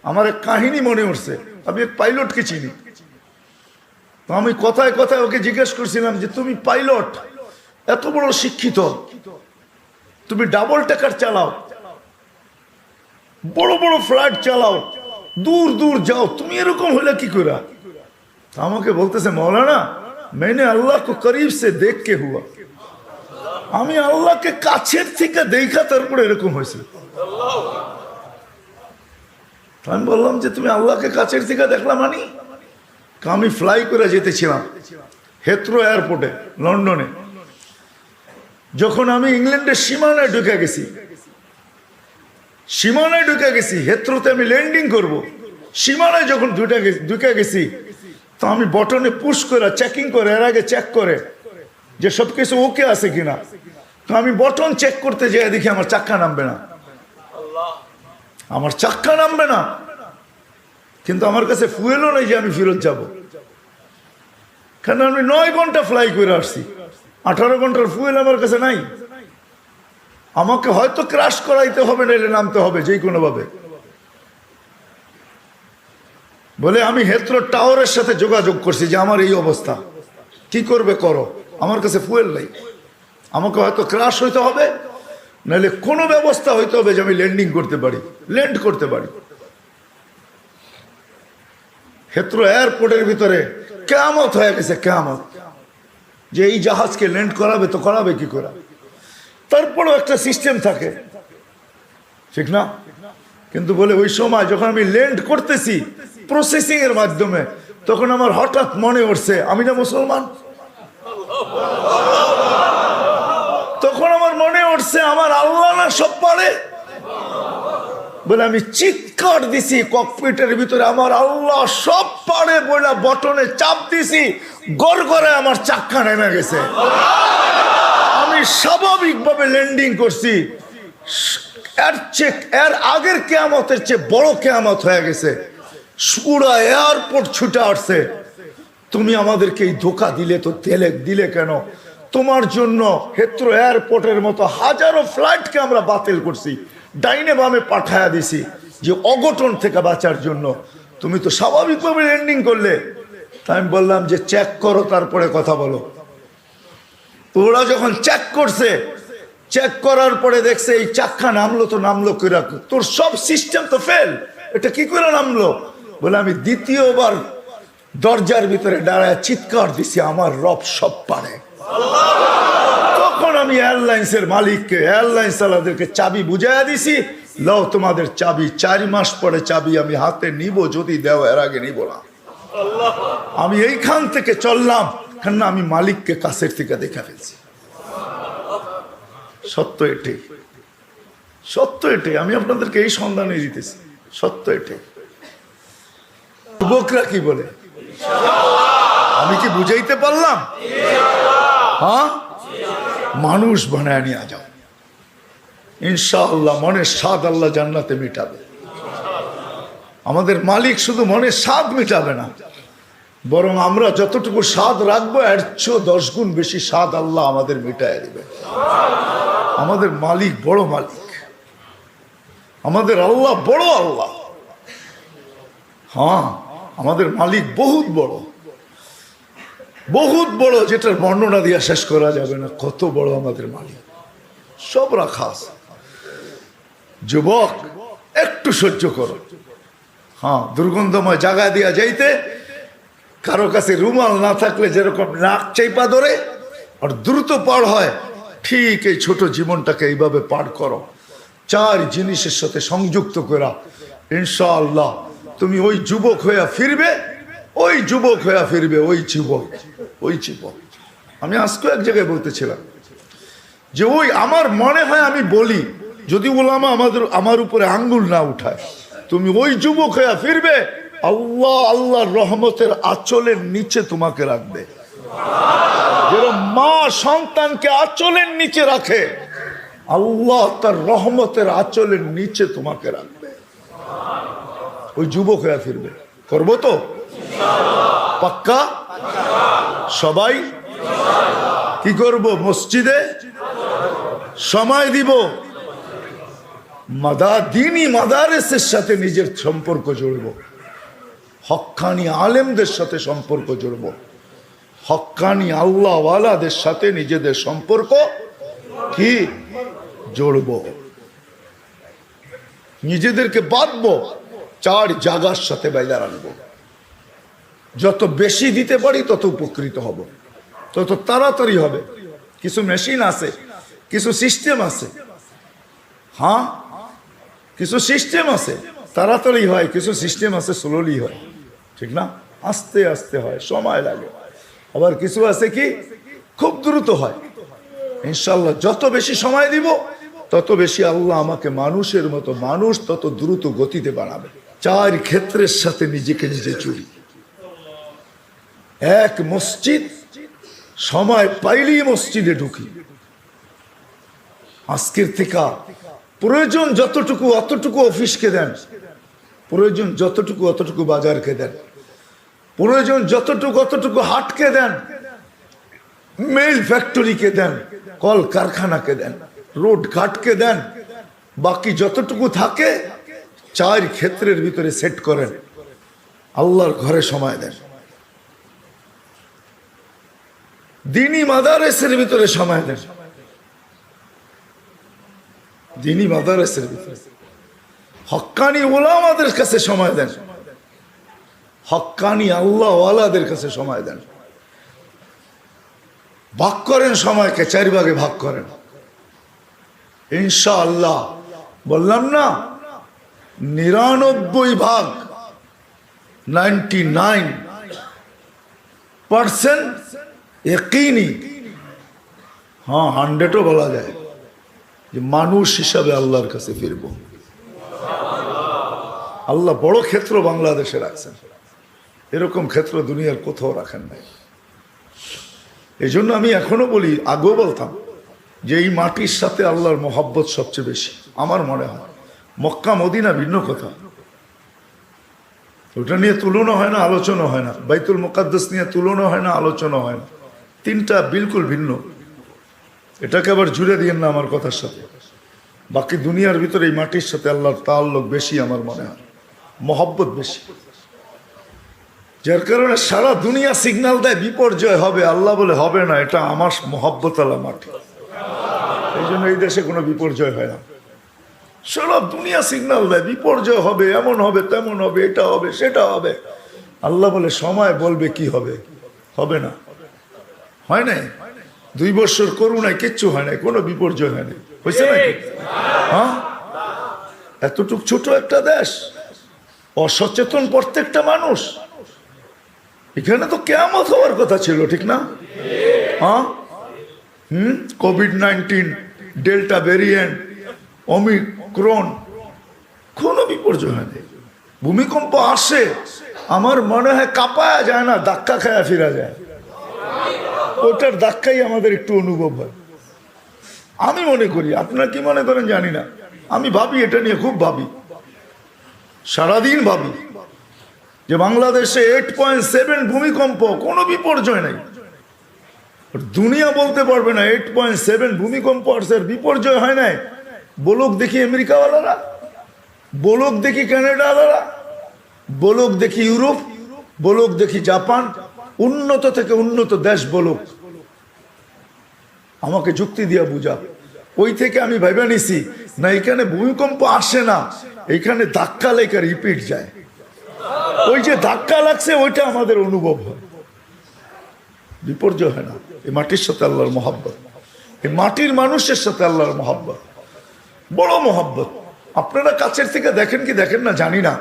আমার এক কাহিনী মনে উঠছে। আমি এক পাইলটকে চিনি, তো আমি কথায় কথায় ওকে জিজ্ঞেস করছিলাম যে তুমি পাইলট, এত বড় শিক্ষিত, তুমি ডাবল টেকার চালাও, বড় বড় ফ্লাইট চালাও, দূর দূর যাও, তুমি এরকম হলে কি করে? আমাকে বলতেছে মৌলানা मैंने अल्लाह को करीब से देख के हुआ, আমি আল্লাহকে কাছের থেকে দেখা তারপরে এরকম হয়েছে। আমি বললাম যে তুমি আল্লাহকে কাছের থেকে দেখলা মানে? আমি ফ্লাই করে যেতেছিলাম হেথ্রো এয়ারপোর্টে লন্ডনে। যখন আমি ইংল্যান্ডের সীমানায় ঢুকে গেছি, হেথ্রোতে আমি ল্যান্ডিং করব, সীমানায় যখন ঢুকে গেছি, তো আমি বটনে পুশ করে চেকিং করে, এর আগে চেক করে যে সব কিছু ওকে আছে কিনা। তো আমি বটন চেক করতে যাই, দেখি আমার চাক্কা নামবে না, কিন্তু আমার কাছে ফুয়েলও নেই যে আমি ফেরত যাব, কারণ আমি 9 ঘন্টা ফ্লাই করে আসছি, 18 ঘন্টার ফুয়েল আমার কাছে নাই। আমাকে হয়তো ক্রাশ করাইতে হবে, নাইলে নামতে হবে যে কোনো ভাবে। বলে আমি হেথ্রো টাওয়ারের সাথে যোগাযোগ করছি যে আমার এই অবস্থা, কি করবে করো, আমার কাছে ফুয়েল নাই, আমাকে হয়তো ক্রাশ হইতে হবে, নাহলে কোনো ব্যবস্থা হইতে হবে যে আমি ল্যান্ড করতে পারি। হেথ্রো এয়ারপোর্টের ভিতরে কিয়ামত হয়ে গেছে, কিয়ামত, যে এই জাহাজকে ল্যান্ড করাবে তো করাবে কি করে। তারপরেও একটা সিস্টেম থাকে, ঠিক না? কিন্তু বলে ওই সময় যখন আমি ল্যান্ড করতেছি প্রসেসিং এর মাধ্যমে, তখন আমার হঠাৎ মনে উঠছে আমি না মুসলমান। তখন আমার মনে উঠছে আমার আল্লাহ না সব পারে। বলে আমি চিৎকার দিছি ককপিটের ভিতরে, আমার আল্লাহ সব পারে বলে বটনে চাপ দিছি, গড়গড়ে আমার চাক্কা নেমে গেছে। আমি স্বাভাবিকভাবে ল্যান্ডিং করছি, এর আগের কিয়ামতের চেয়ে বড় কিয়ামত হয়ে গেছে। পুরা এয়ারপোর্ট ছুটে আসছে, তুমি আমাদেরকে এই ধোকা দিলে তো দিলে কেন? তোমার জন্য হেথ্রো এয়ারপোর্টের মতো হাজারো ফ্লাইটকে আমরা বাতিল করছি, ডাইনে বামে পাঠায়া দিছি যে অঘটন থেকে বাঁচার জন্য। তুমি তো স্বাভাবিকভাবে ল্যান্ডিং করলে। তাই আমি বললাম যে চেক করো, তারপরে কথা বলো। তো ওরা যখন চেক করছে, চেক করার পরে দেখছে এই চাক্কা নামলো করে, তোর সব সিস্টেম তো ফেল, এটা কি করে নামলো? বলে আমি দ্বিতীয়বার দরজার ভিতরে দাঁড়ায় চিৎকার দিছি আমার রব সব পারে। তখন আমি এয়ারলাইন্সের মালিককে, এয়ারলাইন্স চালাদেরকে চাবি বুঝাইয়া দিছি, লও তোমাদের চাবি, 4 মাস পরে চাবি আমি হাতে নিব, যদি দেও, এর আগে নিব না। আমি এইখান থেকে চললাম, কেন আমি মালিককে কাছের থেকে দেখা ফেলছি। সত্য এটাই, আমি আপনাদেরকে এই সন্ধানে দিতেছি, সত্য এটাই। যুবকরা কি বলে, আমি কি বুঝাইতে পারলাম? হ্যাঁ, মানুষ বানায় নিয়ে যাও, ইনশাআল্লাহ মনের স্বাদ আল্লাহ জান্নাতে মিটাবে। আমাদের মালিক শুধু মনের স্বাদ মিটাবে না, বরং আমরা যতটুকু স্বাদ রাখবো এর চেয়ে 10 গুণ বেশি স্বাদ আল্লাহ আমাদের মিটায় দিবে। আমাদের মালিক বড় মালিক, আমাদের আল্লাহ বড় আল্লাহ। হ্যাঁ, আমাদের মালিক বহুত বড়, যেটার বর্ণনা দিয়ে শেষ করা যাবে না। কত বড় আমাদের মালিক, সব রাখা আছে। যুবক একটু সহ্য করো। হ্যাঁ, দুর্গন্ধময় জায়গা দিয়া যাইতে কারো কাছে রুমাল না থাকলে যেরকম নাক চাইপা ধরে আর দ্রুত পার হয়, ঠিক এই ছোট জীবনটাকে এইভাবে পার করো, 4 জিনিসের সাথে সংযুক্ত করা। ইনশাআল্লাহ তুমি ওই যুবক হইয়া ফিরবে, ওই যুবক। আমি আজকে এক জায়গায় বলতেছিলাম যে ওই আমার মনে হয়, আমি বলি যদি ওলামা আমার উপরে আঙ্গুল না উঠায়, তুমি ওই যুবক হইয়া ফিরবে, আল্লাহর রহমতের আঁচলের নিচে তোমাকে রাখবে। যেরকম মা সন্তানকে আঁচলের নিচে রাখে, আল্লাহ তার রহমতের আঁচলের নিচে তোমাকে রাখবে। ওই যুবক হয়ে ফিরবে। করবো তো পাক্কা? সবাই কি করব? মসজিদে সময় দিব, দিনী মাদারেসের সাথে নিজের সম্পর্ক জড়ব, হক্কানি আলেমদের সাথে সম্পর্ক জড়ব, হক্কানি আল্লাহওয়ালাদের সাথে নিজেদের সম্পর্ক কি জড়ব, নিজেদেরকে বাঁধবো, 4 জায়গার সাথে বাইরে রাখবো। যত বেশি দিতে পারি তত উপকৃত হব, তত তাড়াতাড়ি হবে। কিছু মেশিন আছে, কিছু সিস্টেম আছে, হ্যাঁ কিছু সিস্টেম আছে তাড়াতাড়ি হয়, কিছু সিস্টেম আছে স্লোলি হয়, ঠিক না? আস্তে আস্তে হয়, সময় লাগে। আবার কিছু আছে কি খুব দ্রুত হয়। ইনশাল্লাহ যত বেশি সময় দিব তত বেশি আল্লাহ আমাকে মানুষের মতো মানুষ তত দ্রুত গতিতে বানাবে। 4 ক্ষেত্রের সাথে নিজেকে নিজে জড়ি। 1 মসজিদ, সময় পাইলেই মসজিদে ঢুকি। আজকের থেকে প্রয়োজন যতটুকু অতটুকু অফিসকে দেন, প্রয়োজন যতটুকু অতটুকু বাজারকে দেন, প্রয়োজন যতটুকু অতটুকু হাটকে দেন, মেল ফ্যাক্টরিকে দেন, কল কারখানাকে দেন, রোড ঘাটকে দেন। বাকি যতটুকু থাকে 4 ক্ষেত্রের ভিতরে সেট করেন। আল্লাহর ঘরে সময় দেন, দিনী মাদারেসের ভিতরে সময় দেন, দিনী মাদারেসের ভিতরে হক্কানি ওলামাদের কাছে সময় দেন, হক্কানি আল্লাহওয়ালাদের কাছে সময় দেন। ভাগ করেন সময়কে, 4 ভাগে ভাগ করেন। ইনশাআল্লাহ বললাম না, 99 ভাগ 99% ইয়াকিনি, হ্যাঁ 100ও বলা যায় যে মানুষ হিসাবে আল্লাহর কাছে ফিরব। আল্লাহ বড় ক্ষেত্র বাংলাদেশে রাখছেন, এরকম ক্ষেত্র দুনিয়ার কোথাও রাখেন নাই। এই জন্য আমি এখনো বলি, আগেও বলতাম যে এই মাটির সাথে আল্লাহর মহব্বত সবচেয়ে বেশি আমার মনে হয়। মক্কা মদিনা ভিন্ন কথা, ওটা নিয়ে তুলনা হয় না, আলোচনা হয় না। বাইতুল মুকাদ্দাস নিয়ে তুলনা হয় না, আলোচনা হয় না। 3টা বিলকুল ভিন্ন। এটাকে আবার জুড়ে দিয়েন না আমার কথার সাথে। বাকি দুনিয়ার ভিতরে এই মাটির সাথে আল্লাহর তাআল্লুক বেশি আমার মনে হয়, মহব্বত বেশি। যার কারণে সারা দুনিয়া সিগন্যাল দেয় বিপর্যয় হবে, আল্লাহ বলে হবে না, এটা আমার মহব্বত আল্লাহ মাটি। এই জন্য এই দেশে কোনো বিপর্যয় হয় না। সারা দুনিয়া সিগন্যাল দেয় বিপর্যয় হবে, এমন হবে, তেমন হবে, এটা হবে, সেটা হবে। আল্লাহ বলে সময় বলবে কি হবে, হবে না। হয় নাই 2 বছর করুণায় কিচ্ছু হয় নাই, কোনো বিপর্যয় হয় নাই, হয়েছে নাকি? হ্যাঁ, এতটুক ছোট একটা দেশ, অসচেতন প্রত্যেকটা মানুষ। এখানে তো কিয়ামত হওয়ার কথা ছিল, ঠিক না? হ্যাঁ, কোভিড-19, ডেল্টা ভেরিয়েন্ট, ওমিক্রন, কোনো বিপর্যয় হয়নি। ভূমিকম্প আসে, আমার মনে হয় কাঁপায়া যায় না, ধাক্কা খায়া ফিরা যায়। ওটার ধাক্কাই আমাদের একটু অনুভব হয়, আমি মনে করি। আপনারা কি মনে করেন জানি না, আমি ভাবি, এটা নিয়ে খুব ভাবি, সারাদিন ভাবি যে বাংলাদেশে 8.7 ভূমিকম্প, কোনো বিপর্যয় নাই। দুনিয়া বলতে পারবে না 8.7 ভূমিকম্প আসছে, বিপর্যয় হয় নাই। বলুক দেখি আমেরিকাওয়ালারা, বলুক দেখি কানাডাওয়ালারা, বলুক দেখি ইউরোপ, বলুক দেখি জাপান, উন্নত থেকে উন্নত দেশ বলুক, আমাকে যুক্তি দিয়া বুঝা। ওই থেকে আমি ভাইবা নিছি না, এখানে ভূমিকম্প আসে না, এখানে ধাক্কা লেখা রিপিট যায়। ওই যে ধাক্কা লাগছে ওইটা আমাদের অনুভব হয়, বিপর্যয় হয় না। এই মাটির সাথে আল্লাহর মহব্বত, এই মাটির মানুষের সাথে আল্লাহর মহব্বত, বড় মহব্বত। আপনারা কাছের থেকে দেখেন কি দেখেন না জানি না,